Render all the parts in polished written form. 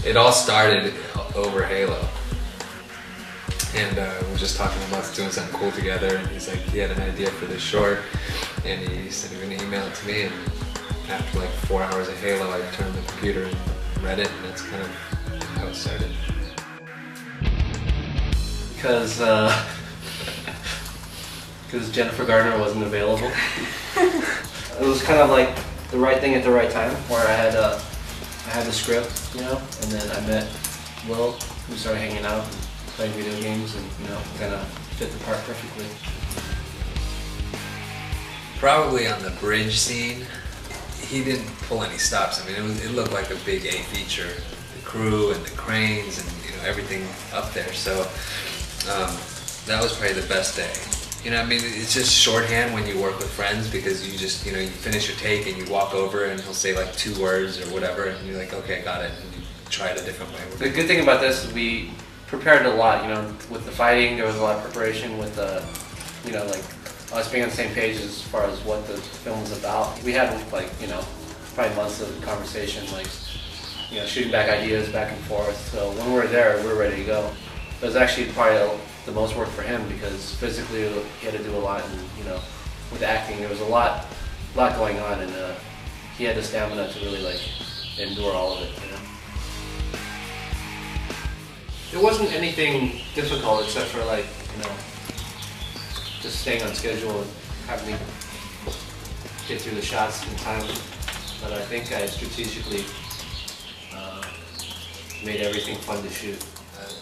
it all started over Halo. And we were just talking about doing something cool together, and he's like, he had an idea for this short, and he said he was going to email it to me, and after like 4 hours of Halo, I turned the computer and read it, and that's kind of how it started. Because Jennifer Gardner wasn't available. It was kind of like the right thing at the right time, where I had the script, you know, and then I met Will. We started hanging out and playing video games, and you know, kind of fit the part perfectly. Probably on the bridge scene, he didn't pull any stops. I mean, it looked like a big A feature, the crew and the cranes and you know everything up there. So that was probably the best day. You know, I mean, it's just shorthand when you work with friends because you just, you know, you finish your take and you walk over and he'll say like 2 words or whatever, and you're like, okay, got it, and you try it a different way. The good thing about this is we prepared a lot. You know, with the fighting, there was a lot of preparation. With the, you know, like us being on the same page as far as what the film was about. We had like, you know, probably months of conversation, like, you know, shooting back ideas back and forth. So when we were there, we were ready to go. It was actually probably the most work for him because physically he had to do a lot, and you know, with acting there was a lot going on, and he had the stamina to really like endure all of it. You know? There wasn't anything difficult except for like, you know, just staying on schedule and having to get through the shots in time. But I think I strategically made everything fun to shoot.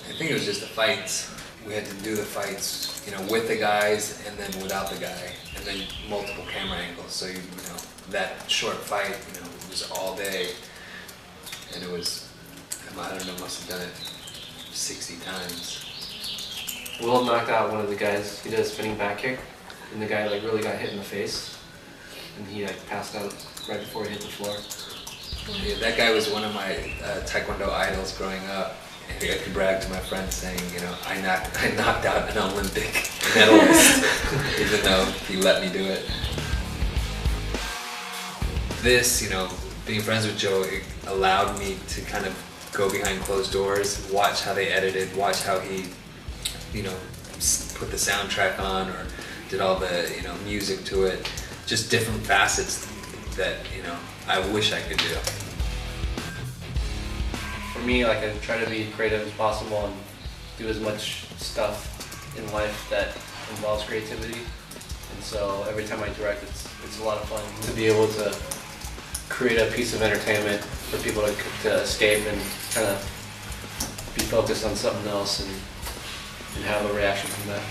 I think it was just the fights. We had to do the fights, you know, with the guys and then without the guy, and then multiple camera angles. So you know, that short fight, you know, it was all day, and it was, I don't know, must have done it 60 times. Will knocked out one of the guys. He did a spinning back kick, and the guy like really got hit in the face, and he like passed out right before he hit the floor. Yeah, that guy was one of my Taekwondo idols growing up. I could brag to my friends saying, you know, I knocked out an Olympic medalist, even though he let me do it. This, you know, being friends with Joe, it allowed me to kind of go behind closed doors, watch how they edited, watch how he, you know, put the soundtrack on or did all the, you know, music to it. Just different facets that, you know, I wish I could do. For me, like, I try to be creative as possible and do as much stuff in life that involves creativity. And so every time I direct, it's a lot of fun to be able to create a piece of entertainment for people to escape and kind of be focused on something else and have a reaction from that.